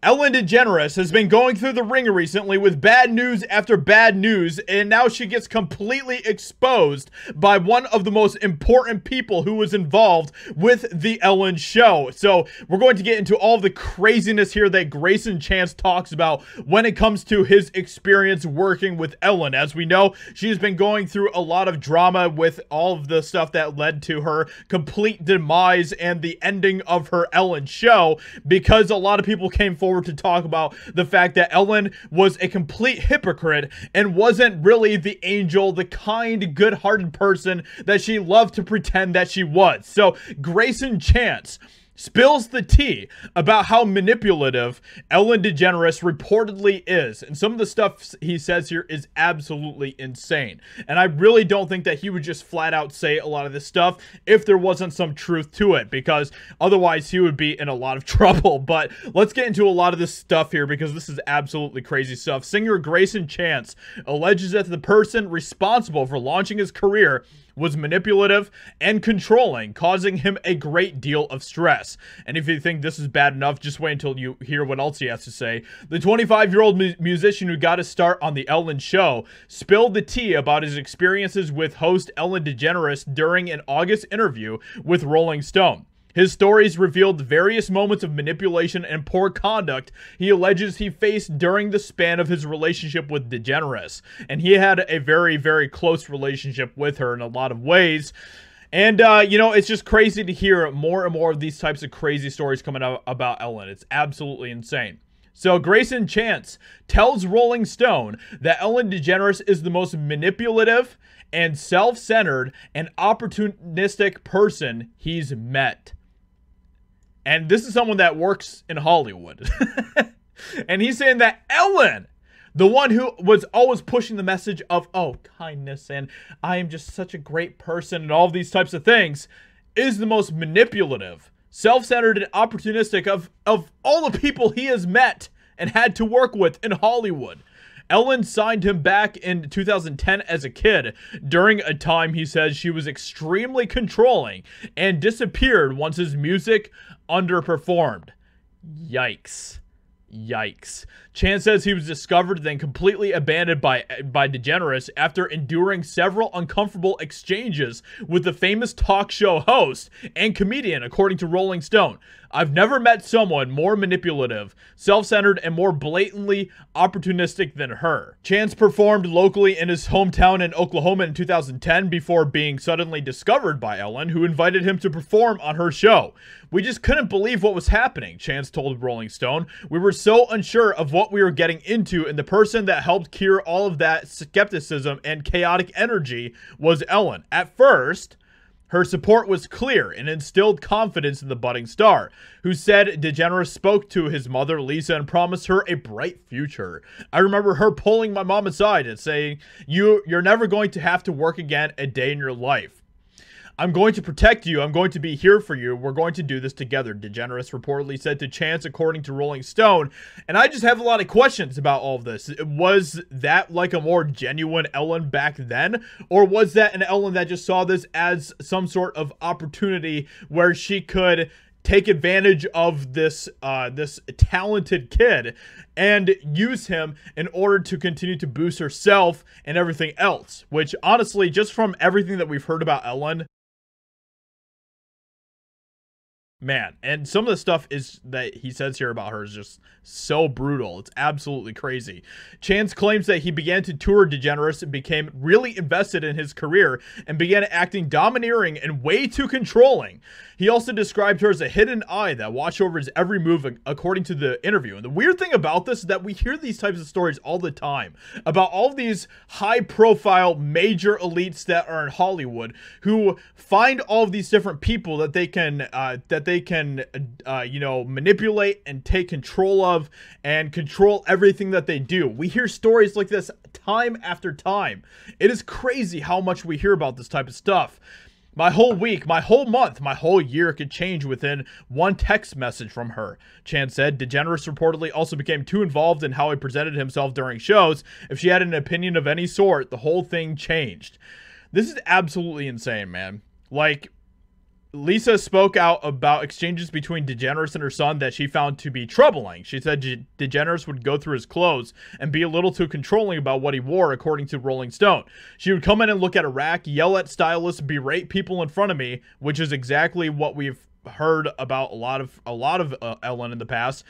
Ellen DeGeneres has been going through the ringer recently with bad news after bad news, and now she gets completely exposed by one of the most important people who was involved with the Ellen show. So we're going to get into all the craziness here that Grayson Chance talks about when it comes to his experience working with Ellen. As we know, she's been going through a lot of drama with all of the stuff that led to her complete demise and the ending of her Ellen show, because a lot of people came forward to talk about the fact that Ellen was a complete hypocrite and wasn't really the angel, the kind, good-hearted person that she loved to pretend that she was. So Grayson Chance spills the tea about how manipulative Ellen DeGeneres reportedly is. And some of the stuff he says here is absolutely insane. And I really don't think that he would just flat out say a lot of this stuff if there wasn't some truth to it, because otherwise he would be in a lot of trouble. But let's get into a lot of this stuff here, because this is absolutely crazy stuff. Singer Grayson Chance alleges that the person responsible for launching his career was manipulative and controlling, causing him a great deal of stress. And if you think this is bad enough, just wait until you hear what else he has to say. The 25-year-old musician who got a start on the Ellen show spilled the tea about his experiences with host Ellen DeGeneres during an August interview with Rolling Stone. His stories revealed various moments of manipulation and poor conduct he alleges he faced during the span of his relationship with Degeneres. And he had a very, very close relationship with her in a lot of ways. And, you know, it's just crazy to hear more and more of these types of crazy stories coming out about Ellen. It's absolutely insane. So Grayson Chance tells Rolling Stone that Ellen DeGeneres is the most manipulative and self-centered and opportunistic person he's met. And this is someone that works in Hollywood. And he's saying that Ellen, the one who was always pushing the message of, oh, kindness, and I am just such a great person, and all these types of things, is the most manipulative, self-centered, and opportunistic of all the people he has met and had to work with in Hollywood. Ellen signed him back in 2010 as a kid, during a time he says she was extremely controlling, and disappeared once his music underperformed. Yikes. Yikes. Chance says he was discovered then completely abandoned by Degeneres after enduring several uncomfortable exchanges with the famous talk show host and comedian, according to Rolling Stone. I've never met someone more manipulative, self-centered, and more blatantly opportunistic than her. Chance performed locally in his hometown in Oklahoma in 2010 before being suddenly discovered by Ellen, who invited him to perform on her show. We just couldn't believe what was happening, Chance told Rolling Stone. We were so unsure of what we were getting into, and the person that helped cure all of that skepticism and chaotic energy was Ellen. At first, her support was clear and instilled confidence in the budding star, who said DeGeneres spoke to his mother, Lisa, and promised her a bright future. I remember her pulling my mom aside and saying, you're never going to have to work again a day in your life. I'm going to protect you. I'm going to be here for you. We're going to do this together, Degeneres reportedly said to Chance, according to Rolling Stone. And I just have a lot of questions about all of this. Was that like a more genuine Ellen back then? Or was that an Ellen that just saw this as some sort of opportunity where she could take advantage of this this talented kid and use him in order to continue to boost herself and everything else? Which, honestly, just from everything that we've heard about Ellen, man, and some of the stuff is that he says here about her is just so brutal. It's absolutely crazy. Chance claims that he began to tour Degeneres and became really invested in his career and began acting domineering and way too controlling. He also described her as a hidden eye that watched over his every move, according to the interview. And the weird thing about this is that we hear these types of stories all the time about all these high-profile major elites that are in Hollywood who find all of these different people that they can you know, manipulate and take control of and control everything that they do. We hear stories like this time after time. It is crazy how much we hear about this type of stuff. My whole week, my whole month, my whole year could change within one text message from her, Chance said. Degeneres reportedly also became too involved in how he presented himself during shows. If she had an opinion of any sort, the whole thing changed. This is absolutely insane, man. Like, Lisa spoke out about exchanges between Degeneres and her son that she found to be troubling. She said Degeneres would go through his clothes and be a little too controlling about what he wore, according to Rolling Stone. She would come in and look at a rack, yell at stylists, berate people in front of me, which is exactly what we've heard about a lot of Ellen in the past,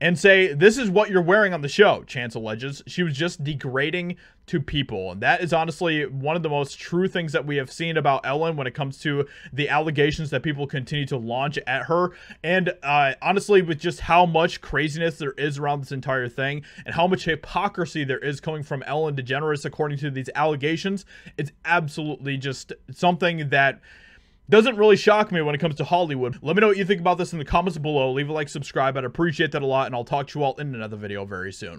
and say, "This is what you're wearing on the show," Chance alleges. She was just degrading to people, and that is honestly one of the most true things that we have seen about Ellen when it comes to the allegations that people continue to launch at her. And honestly, with just how much craziness there is around this entire thing and how much hypocrisy there is coming from Ellen DeGeneres according to these allegations, it's absolutely just something that doesn't really shock me when it comes to Hollywood. Let me know what you think about this in the comments below. Leave a like, subscribe. I'd appreciate that a lot, and I'll talk to you all in another video very soon.